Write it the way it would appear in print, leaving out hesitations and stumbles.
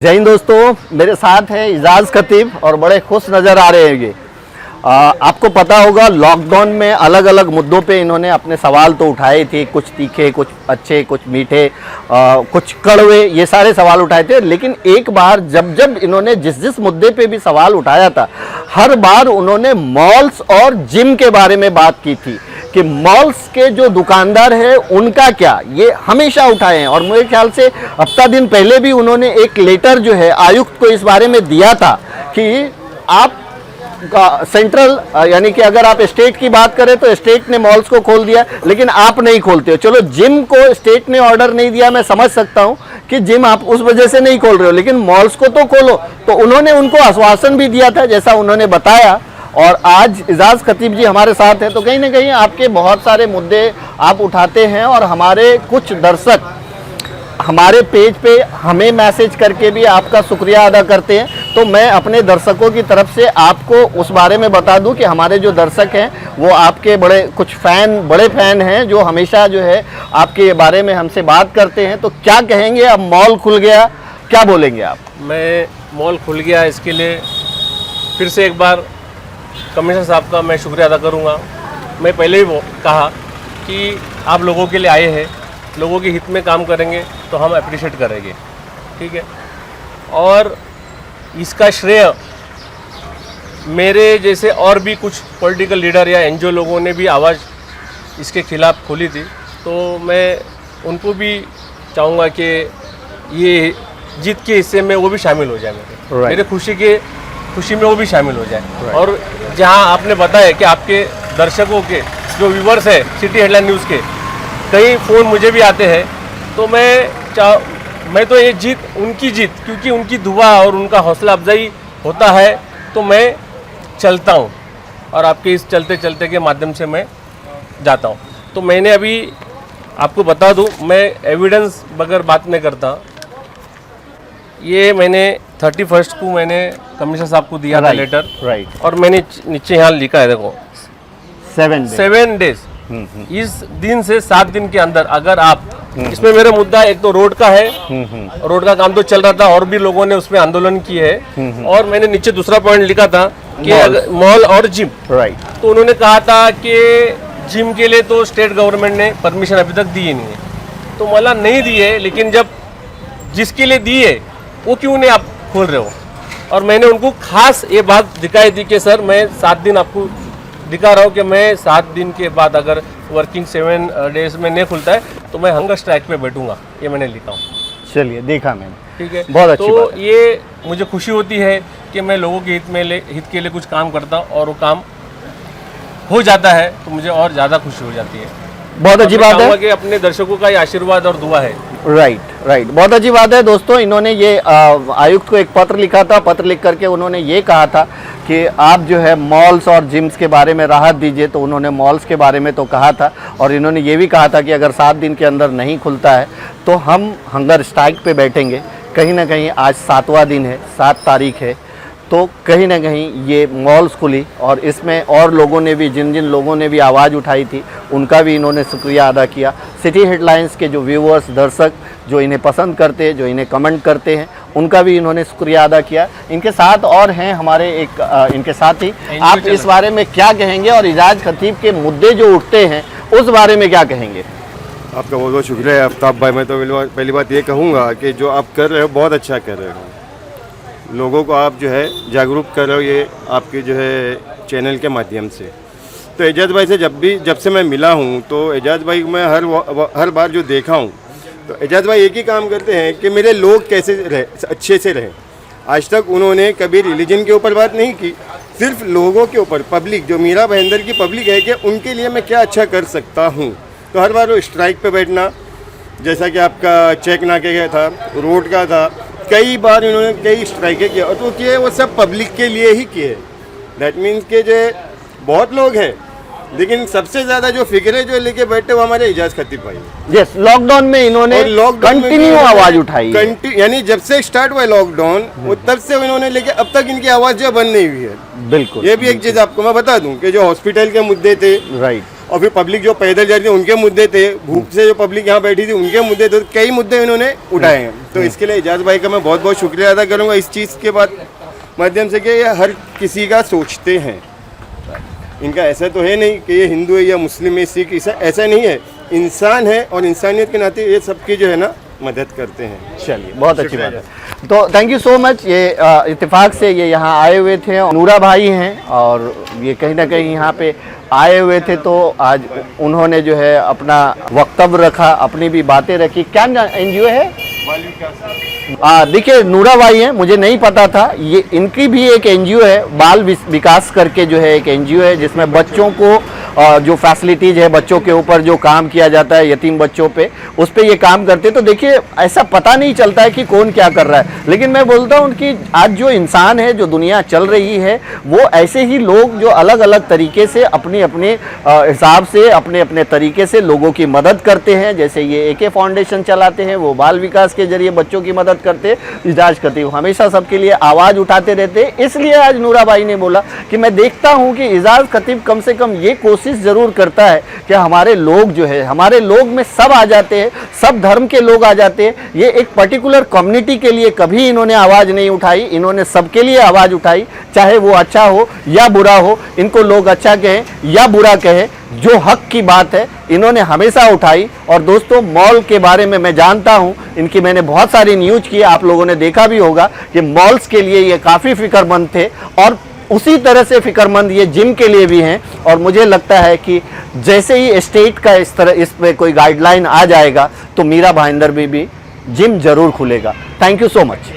जय हिंद दोस्तों, मेरे साथ है इजाज़ खतीब और बड़े खुश नज़र आ रहे हैं ये। आपको पता होगा लॉकडाउन में अलग अलग मुद्दों पे इन्होंने अपने सवाल तो उठाए थे, कुछ तीखे, कुछ अच्छे, कुछ मीठे, कुछ कड़वे, ये सारे सवाल उठाए थे। लेकिन एक बार जब इन्होंने जिस मुद्दे पे भी सवाल उठाया था, हर बार उन्होंने मॉल्स और जिम के बारे में बात की थी कि मॉल्स के जो दुकानदार हैं उनका क्या, ये हमेशा उठाए हैं। और मेरे ख्याल से हफ्ता दिन पहले भी उन्होंने एक लेटर जो है आयुक्त को इस बारे में दिया था कि आप सेंट्रल यानी कि अगर आप स्टेट की बात करें तो स्टेट ने मॉल्स को खोल दिया, लेकिन आप नहीं खोलते हो। चलो, जिम को स्टेट ने ऑर्डर नहीं दिया, मैं समझ सकता हूं कि जिम आप उस वजह से नहीं खोल रहे हो, लेकिन मॉल्स को तो खोलो। तो उन्होंने उनको आश्वासन भी दिया था जैसा उन्होंने बताया। और आज इजाज़ खतीब जी हमारे साथ हैं, तो कहीं ना कहीं आपके बहुत सारे मुद्दे आप उठाते हैं और हमारे कुछ दर्शक हमारे पेज पे हमें मैसेज करके भी आपका शुक्रिया अदा करते हैं। तो मैं अपने दर्शकों की तरफ से आपको उस बारे में बता दूं कि हमारे जो दर्शक हैं वो आपके बड़े फ़ैन हैं जो हमेशा जो है आपके बारे में हमसे बात करते हैं। तो क्या कहेंगे, अब मॉल खुल गया, क्या बोलेंगे आप? मैं मॉल खुल गया इसके लिए फिर से एक बार कमिश्नर साहब का मैं शुक्रिया अदा करूंगा। मैं पहले ही कहा कि आप लोगों के लिए आए हैं, लोगों के हित में काम करेंगे तो हम अप्रिशिएट करेंगे, ठीक है। और इसका श्रेय मेरे जैसे और भी कुछ पॉलिटिकल लीडर या एनजीओ लोगों ने भी आवाज़ इसके खिलाफ खोली थी, तो मैं उनको भी चाहूँगा कि ये जीत के हिस्से में वो भी शामिल हो जाए, मेरे खुशी में वो भी शामिल हो जाए। और जहाँ आपने बताया कि आपके दर्शकों के जो व्यूवर्स है सिटी हेडलाइन न्यूज़ के, कई फ़ोन मुझे भी आते हैं, तो मैं तो ये जीत उनकी जीत, क्योंकि उनकी दुआ और उनका हौसला अफजाई होता है तो मैं चलता हूँ और आपके इस चलते चलते के माध्यम से मैं जाता हूँ। तो मैंने अभी आपको बता दूँ, मैं एविडेंस बगैर बात नहीं करता। ये मैंने 31 को मैंने कमिश्नर साहब को दिया था लेटर, और मैंने नीचे यहाँ लिखा है, देखो 7 डेज। इस दिन से 7 दिन के अंदर अगर आप इसमें मेरा मुद्दा एक तो रोड का है, रोड का काम तो चल रहा था और भी लोगों ने उसमें आंदोलन किए है। और मैंने नीचे दूसरा पॉइंट लिखा था कि मॉल और जिम, तो उन्होंने कहा था कि जिम के लिए तो स्टेट गवर्नमेंट ने परमिशन अभी तक दी ही नहीं है, तो मला नहीं दी है, लेकिन जब जिसके लिए दी है वो क्यों नहीं आप खोल रहे हो। और मैंने उनको खास ये बात दिखाई थी कि सर मैं 7 दिन आपको दिखा रहा हूँ कि मैं 7 दिन के बाद अगर वर्किंग 7 डेज में नहीं खुलता है तो मैं हंगर स्ट्राइक पे बैठूंगा, ये मैंने लिखा हूँ। चलिए, देखा मैंने, ठीक है, बहुत अच्छी बात है। ये मुझे खुशी होती है कि मैं लोगों के हित के लिए कुछ काम करता हूँ और वो काम हो जाता है, तो मुझे और ज़्यादा खुशी हो जाती है। बहुत अच्छी बात है कि अपने दर्शकों का ये आशीर्वाद और दुआ है। राइट, बहुत अच्छी बात है दोस्तों। इन्होंने ये आयुक्त को एक पत्र लिखा था, पत्र लिख करके उन्होंने ये कहा था कि आप जो है मॉल्स और जिम्स के बारे में राहत दीजिए, तो उन्होंने मॉल्स के बारे में तो कहा था, और इन्होंने ये भी कहा था कि अगर 7 दिन के अंदर नहीं खुलता है तो हम हंगर स्ट्राइक पे बैठेंगे। कहीं ना कहीं आज 7वां दिन है, 7 तारीख है, तो कहीं ना कहीं ये मॉल्स खुली, और इसमें और लोगों ने भी, जिन लोगों ने भी आवाज़ उठाई थी उनका भी इन्होंने शुक्रिया अदा किया। सिटी हेडलाइंस के जो व्यूअर्स, दर्शक जो इन्हें पसंद करते हैं, जो इन्हें कमेंट करते हैं, उनका भी इन्होंने शुक्रिया अदा किया। इनके साथ और हैं हमारे इनके साथी, आप इस बारे में क्या कहेंगे और इजाज़ खतीब के मुद्दे जो उठते हैं उस बारे में क्या कहेंगे? आपका बहुत बहुत शुक्रिया आफ्ताब भाई। मैं तो पहली बात ये कहूँगा कि जो आप कर रहे हो बहुत अच्छा कर रहे हो, लोगों को आप जो है जागरूक कर रहे हो, ये आपके जो है चैनल के माध्यम से। तो एजाज भाई से जब से मैं मिला हूँ, तो एजाज भाई मैं हर बार जो देखा हूँ, तो एजाज भाई एक ही काम करते हैं कि मेरे लोग कैसे रहे, अच्छे से रहे। आज तक उन्होंने कभी रिलीजन के ऊपर बात नहीं की, सिर्फ लोगों के ऊपर, पब्लिक जो मीरा भाईंदर की पब्लिक है कि उनके लिए मैं क्या अच्छा कर सकता हूँ। तो हर बार वो स्ट्राइक पे बैठना, जैसा कि आपका चेक नाके का था, रोड का था, कई बार इन्होंने कई स्ट्राइकें किया, और तो किए वो सब पब्लिक के लिए ही किए। दैट मीन्स के जो बहुत लोग हैं, लेकिन सबसे ज़्यादा जो फिक्रे जो लेके बैठे वो हमारे इजाज़ खतीब भाई। यस, लॉकडाउन में इन्होंने कंटिन्यू आवाज़ उठाई, यानी जब से स्टार्ट हुआ लॉकडाउन वो तब से इन्होंने लेके अब तक इनकी आवाज़ जो बंद नहीं हुई है। बिल्कुल, ये भी एक चीज़ आपको मैं बता दूं कि जो हॉस्पिटल के मुद्दे थे, और फिर पब्लिक जो पैदल जा रही थी उनके मुद्दे थे, भूख से जो पब्लिक यहाँ बैठी थी उनके मुद्दे थे, कई मुद्दे इन्होंने उठाए हैं। तो इसके लिए एजाज भाई का मैं बहुत बहुत शुक्रिया अदा करूँगा इस चीज़ के बाद माध्यम से कि ये हर किसी का सोचते हैं। इनका ऐसा तो है नहीं कि ये हिंदू है या मुस्लिम है, सिख, ईसाई, ऐसा नहीं है, इंसान है और इंसानियत के नाते ये सबकी जो है ना मदद करते हैं। चलिए, बहुत अच्छी बात है। तो थैंक यू सो मच। ये इत्तेफाक से ये यहाँ आए हुए थे, नूरा भाई हैं और ये कहीं ना कहीं यहाँ पे आए हुए थे, तो आज उन्होंने जो है अपना वक्तव्य रखा, अपनी भी बातें रखी। क्या एनजीओ है? देखिए, नूरा भाई हैं, मुझे नहीं पता था, ये इनकी भी एक एनजीओ है, बाल विकास करके जो है एक एनजीओ है, जिसमें बच्चों को जो फैसिलिटीज है, बच्चों के ऊपर जो काम किया जाता है, यतीम बच्चों पे, उस पे ये काम करते हैं। तो देखिए, ऐसा पता नहीं चलता है कि कौन क्या कर रहा है, लेकिन मैं बोलता हूँ कि आज जो इंसान है, जो दुनिया चल रही है, वो ऐसे ही लोग जो अलग अलग तरीके से अपने अपने हिसाब से, अपने अपने तरीके से लोगों की मदद करते हैं। जैसे ये AK फाउंडेशन चलाते हैं, वो बाल विकास के जरिए बच्चों की मदद करते हैं। एजाज खतीब हमेशा सबके लिए आवाज़ उठाते रहते हैं, इसलिए आज नूरा भाई ने बोला कि मैं देखता हूँ कि एजाज खतीब कम से कम ये कोशिश ज़रूर करता है कि हमारे लोग जो है, हमारे लोग में सब आ जाते हैं, सब धर्म के लोग आ जाते हैं। ये एक पर्टिकुलर कम्युनिटी के लिए कभी इन्होंने आवाज़ नहीं उठाई, इन्होंने सबके लिए आवाज़ उठाई, चाहे वो अच्छा हो या बुरा हो, इनको लोग अच्छा कहें या बुरा कहें, जो हक की बात है इन्होंने हमेशा उठाई। और दोस्तों, मॉल के बारे में मैं जानता हूं, इनकी मैंने बहुत सारी न्यूज़ की, आप लोगों ने देखा भी होगा कि मॉल्स के लिए ये काफ़ी फिक्रमंद थे, और उसी तरह से फिक्रमंद ये जिम के लिए भी हैं। और मुझे लगता है कि जैसे ही स्टेट का इस पे कोई गाइडलाइन आ जाएगा तो मीरा भाईंदर में भी जिम जरूर खुलेगा। Thank you so much.